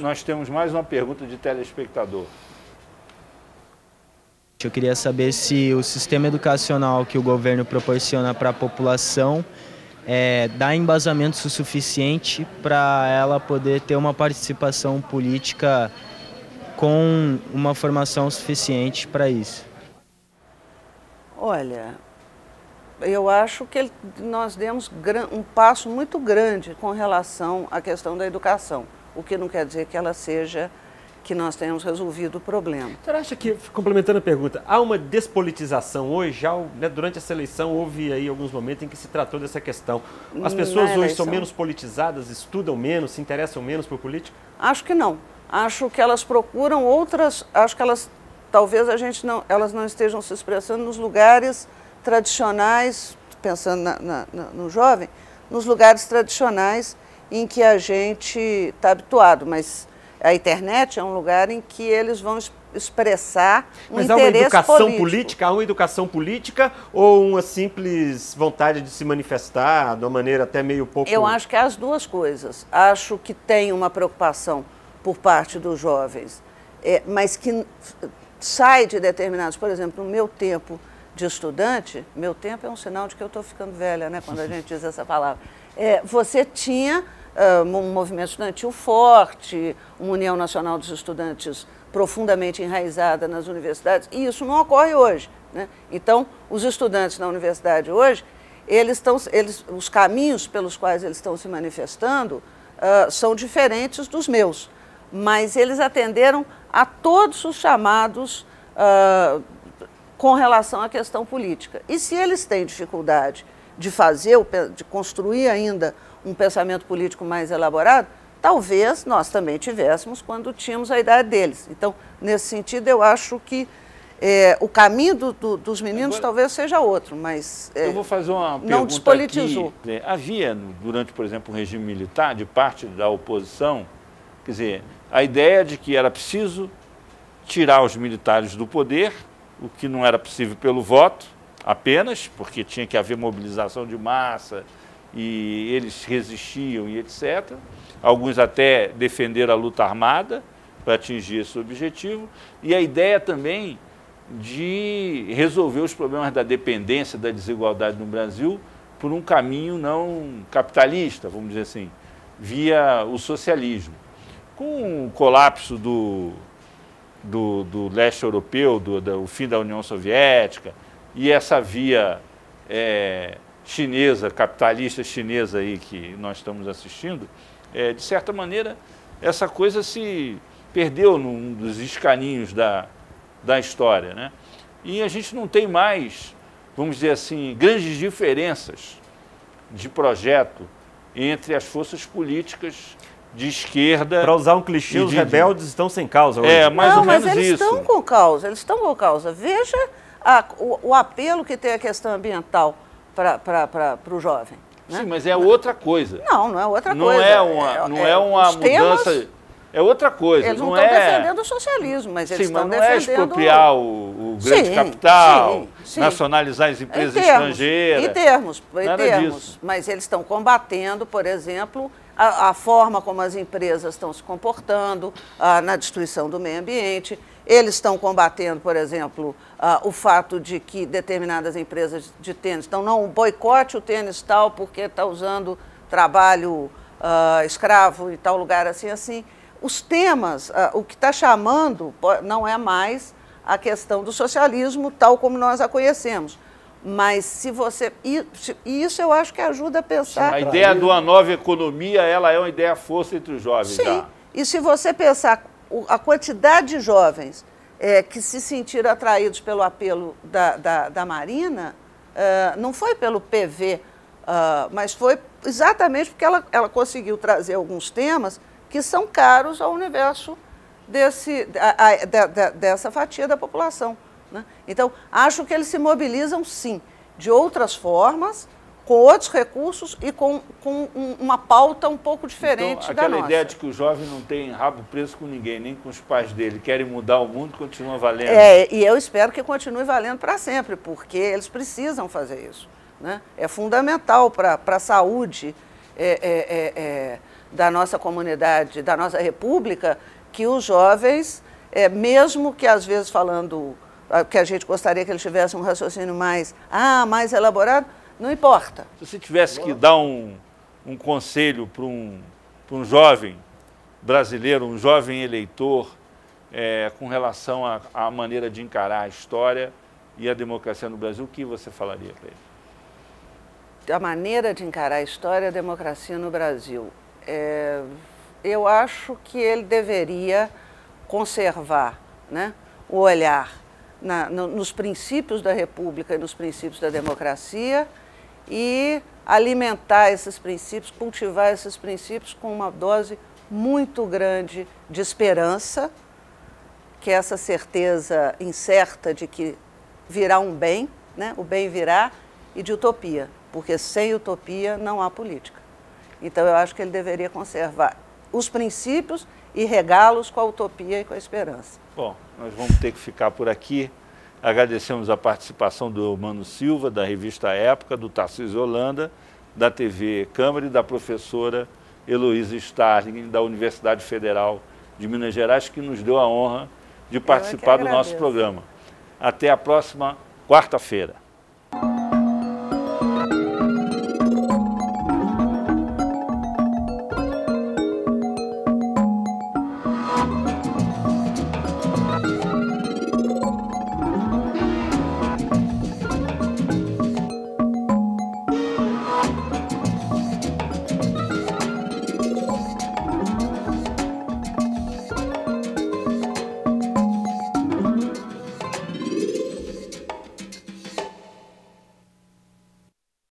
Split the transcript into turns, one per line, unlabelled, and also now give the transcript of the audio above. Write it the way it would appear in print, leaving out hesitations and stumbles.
Nós temos mais uma pergunta de telespectador.
Eu queria saber se o sistema educacional que o governo proporciona para a população dá embasamento suficiente para ela poder ter uma participação política com uma formação suficiente para isso.
Olha, eu acho que nós demos um passo muito grande com relação à questão da educação, o que não quer dizer que ela seja, que nós tenhamos resolvido o problema.
Você acha que, complementando a pergunta, há uma despolitização hoje? Durante essa eleição houve aí alguns momentos em que se tratou dessa questão. As pessoas hoje são menos politizadas, estudam menos, se interessam menos por política?
Acho que não. Acho que elas procuram outras, acho que elas, talvez elas não estejam se expressando nos lugares tradicionais, pensando no jovem, nos lugares tradicionais em que a gente está habituado, mas a internet é um lugar em que eles vão expressar um interesse político. Mas há uma educação política?
Há uma educação política ou uma simples vontade de se manifestar de uma maneira até meio pouco...
Eu acho que é as duas coisas. Acho que tem uma preocupação por parte dos jovens, mas que sai de determinados... Por exemplo, no meu tempo de estudante, meu tempo é um sinal de que eu estou ficando velha, né, quando a gente diz essa palavra. Você tinha um movimento estudantil forte, uma União Nacional dos Estudantes profundamente enraizada nas universidades, e isso não ocorre hoje, né? Então, os estudantes na universidade hoje, os caminhos pelos quais eles estão se manifestando são diferentes dos meus, mas eles atenderam a todos os chamados com relação à questão política. E se eles têm dificuldade de construir ainda um pensamento político mais elaborado, talvez nós também tivéssemos quando tínhamos a idade deles. Então, nesse sentido, eu acho que o caminho dos meninos agora, talvez seja outro, mas
eu vou fazer uma pergunta
não despolitizou.
Aqui. Havia, durante, por exemplo, o regime militar, de parte da oposição, quer dizer, a ideia de que era preciso tirar os militares do poder, o que não era possível pelo voto apenas, porque tinha que haver mobilização de massa, e eles resistiam e etc. Alguns até defenderam a luta armada para atingir esse objetivo. E a ideia também de resolver os problemas da dependência, da desigualdade no Brasil por um caminho não capitalista, vamos dizer assim, via o socialismo. Com o colapso do leste europeu, do fim da União Soviética e essa via chinesa, capitalista chinesa aí que nós estamos assistindo, de certa maneira, essa coisa se perdeu num dos escaninhos da história, né? E a gente não tem mais, vamos dizer assim, grandes diferenças de projeto entre as forças políticas de esquerda...
Para usar um clichê, os rebeldes estão sem causa hoje.
Mais ou menos isso.
Não, mas eles estão com causa, eles estão com causa. Veja o apelo que tem a questão ambiental para o jovem. Né?
Sim, mas é outra coisa.
Não é outra
não
coisa.
Não é uma mudança... É outra coisa.
Eles não estão defendendo o socialismo, mas eles estão defendendo...
Sim, mas não é expropriar o grande capital, nacionalizar as empresas estrangeiras.
Em termos, mas eles estão combatendo, por exemplo, a forma como as empresas estão se comportando na destruição do meio ambiente. Eles estão combatendo, por exemplo, o fato de que determinadas empresas de tênis estão, não, boicote o tênis tal porque está usando trabalho escravo em tal lugar assim. Os temas, o que está chamando não é mais a questão do socialismo tal como nós a conhecemos. Mas se você... E isso eu acho que ajuda a pensar...
Sim, a ideia de uma nova economia, ela é uma ideia força entre os jovens.
Sim,
já.
E se você pensar a quantidade de jovens que se sentiram atraídos pelo apelo da Marina, não foi pelo PV, mas foi exatamente porque ela conseguiu trazer alguns temas que são caros ao universo dessa fatia da população. Né? Então, acho que eles se mobilizam, sim, de outras formas, com outros recursos e com uma pauta um pouco diferente da nossa.
Aquela ideia de que o jovem não tem rabo preso com ninguém, nem com os pais dele, querem mudar o mundo, continua valendo.
E eu espero que continue valendo para sempre, porque eles precisam fazer isso. Né? É fundamental para a saúde da nossa comunidade, da nossa república, que os jovens, mesmo que às vezes falando que a gente gostaria que eles tivessem um raciocínio mais elaborado, não importa.
Se você tivesse que dar um conselho para um jovem brasileiro, um jovem eleitor, com relação à maneira de encarar a história e a democracia no Brasil, o que você falaria para ele?
A maneira de encarar a história e a democracia no Brasil. Eu acho que ele deveria conservar, né, o olhar nos princípios da República e nos princípios da democracia e alimentar esses princípios, cultivar esses princípios com uma dose muito grande de esperança, que é essa certeza incerta de que virá um bem, né, o bem virá, e de utopia, porque sem utopia não há política. Então eu acho que ele deveria conservar os princípios e regá-los com a utopia e com a esperança.
Bom, nós vamos ter que ficar por aqui. Agradecemos a participação do Mano Silva, da revista Época, do Tarcísio Holanda, da TV Câmara e da professora Heloísa Starling, da Universidade Federal de Minas Gerais, que nos deu a honra de participar do nosso programa. Até a próxima quarta-feira.